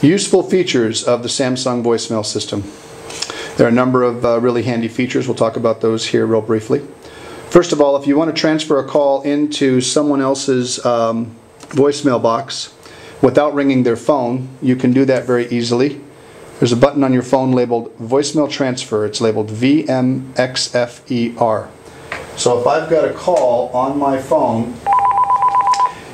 Useful features of the Samsung voicemail system. There are a number of really handy features. We'll talk about those here real briefly. First of all, if you want to transfer a call into someone else's voicemail box without ringing their phone, you can do that very easily. There's a button on your phone labeled Voicemail Transfer. It's labeled VMXFER. So if I've got a call on my phone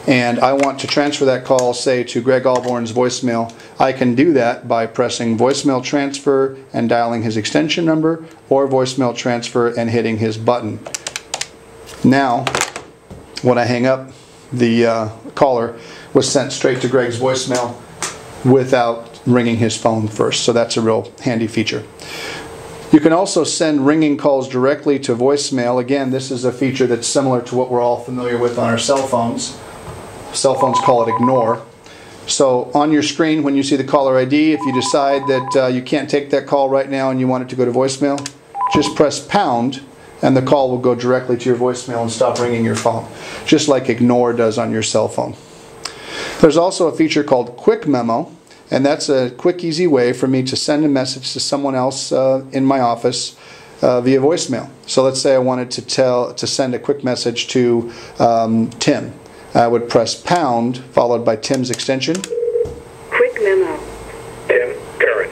and I want to transfer that call, say, to Greg Alborn's voicemail, I can do that by pressing Voicemail Transfer and dialing his extension number, or Voicemail Transfer and hitting his button. Now, when I hang up, the caller was sent straight to Greg's voicemail without ringing his phone first. So that's a real handy feature. You can also send ringing calls directly to voicemail. Again, this is a feature that's similar to what we're all familiar with on our cell phones. Cell phones call it ignore. So on your screen, when you see the caller ID, if you decide that you can't take that call right now and you want it to go to voicemail, just press pound and the call will go directly to your voicemail and stop ringing your phone, just like ignore does on your cell phone. There's also a feature called Quick Memo, and that's a quick, easy way for me to send a message to someone else in my office via voicemail. So let's say I wanted to send a quick message to Tim. I would press pound followed by Tim's extension. Quick memo. Tim, current.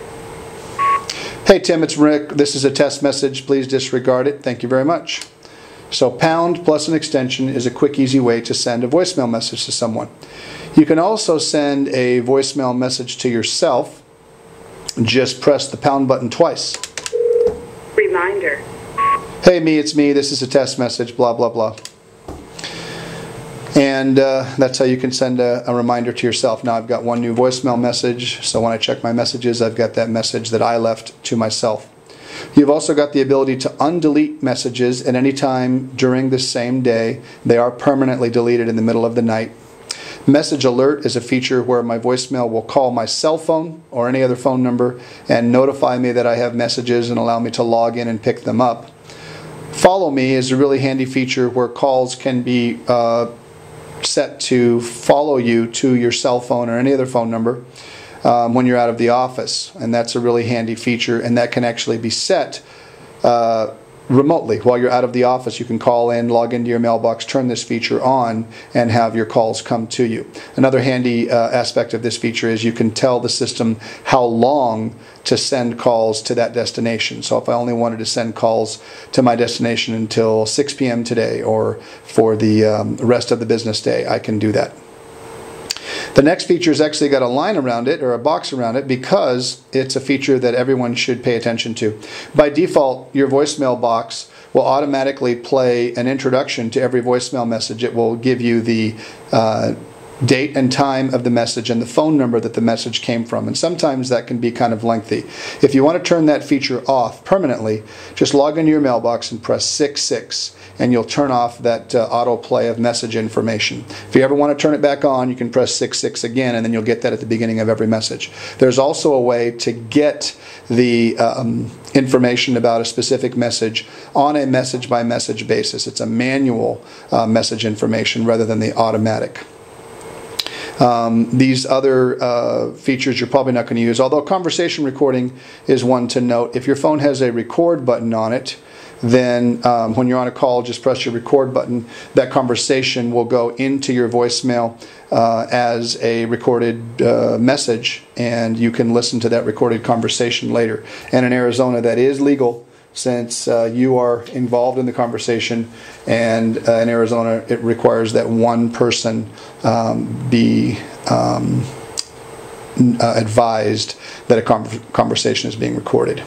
Hey Tim, it's Rick. This is a test message. Please disregard it. Thank you very much. So pound plus an extension is a quick, easy way to send a voicemail message to someone. You can also send a voicemail message to yourself. Just press the pound button twice. Reminder. Hey me, it's me. This is a test message. Blah, blah, blah. And that's how you can send a reminder to yourself. Now I've got one new voicemail message, so when I check my messages, I've got that message that I left to myself. You've also got the ability to undelete messages at any time during the same day. They are permanently deleted in the middle of the night. Message Alert is a feature where my voicemail will call my cell phone or any other phone number and notify me that I have messages and allow me to log in and pick them up. Follow Me is a really handy feature where calls can be set to follow you to your cell phone or any other phone number when you're out of the office, and that's a really handy feature, and that can actually be set remotely. While you're out of the office, you can call in, log into your mailbox, turn this feature on, and have your calls come to you. Another handy aspect of this feature is you can tell the system how long to send calls to that destination. So if I only wanted to send calls to my destination until 6 p.m. today or for the rest of the business day, I can do that. The next feature has actually got a line around it, or a box around it, because it's a feature that everyone should pay attention to. By default, your voicemail box will automatically play an introduction to every voicemail message. It will give you the date and time of the message and the phone number that the message came from, and sometimes that can be kind of lengthy. If you want to turn that feature off permanently, just log into your mailbox and press 66, and you'll turn off that autoplay of message information. If you ever want to turn it back on, you can press 66 again, and then you'll get that at the beginning of every message. There's also a way to get the information about a specific message on a message-by-message basis. It's a manual message information rather than the automatic. These other features you're probably not going to use, although conversation recording is one to note. If your phone has a record button on it, then when you're on a call, just press your record button. That conversation will go into your voicemail as a recorded message, and you can listen to that recorded conversation later. And in Arizona, that is legal, since you are involved in the conversation, and in Arizona it requires that one person be advised that a conversation is being recorded.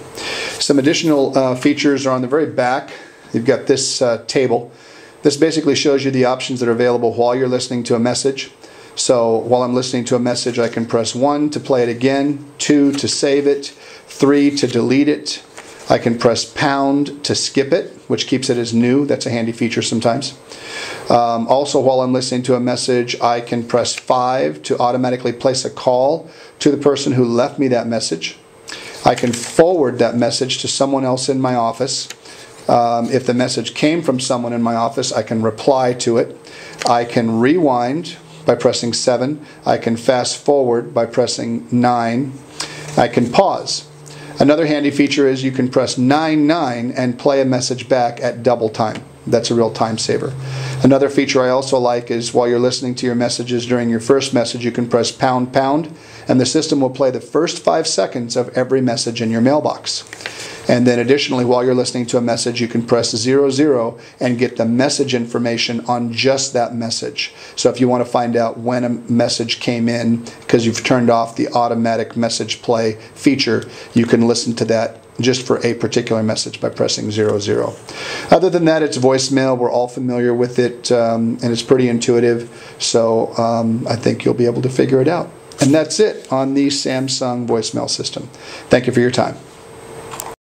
Some additional features are on the very back. You've got this table. This basically shows you the options that are available while you're listening to a message. So while I'm listening to a message, I can press 1 to play it again, 2 to save it, 3 to delete it. I can press pound to skip it, which keeps it as new. That's a handy feature sometimes. Also, while I'm listening to a message, I can press 5 to automatically place a call to the person who left me that message. I can forward that message to someone else in my office. If the message came from someone in my office, I can reply to it. I can rewind by pressing 7. I can fast forward by pressing 9. I can pause. Another handy feature is you can press 9 and play a message back at double time. That's a real time saver. Another feature I also like is while you're listening to your messages during your first message, you can press pound and the system will play the first 5 seconds of every message in your mailbox. And then additionally, while you're listening to a message, you can press 00 and get the message information on just that message. So if you want to find out when a message came in because you've turned off the automatic message play feature, you can listen to that just for a particular message by pressing 00. Other than that, it's voicemail. We're all familiar with it, and it's pretty intuitive. So I think you'll be able to figure it out. And that's it on the Samsung voicemail system. Thank you for your time.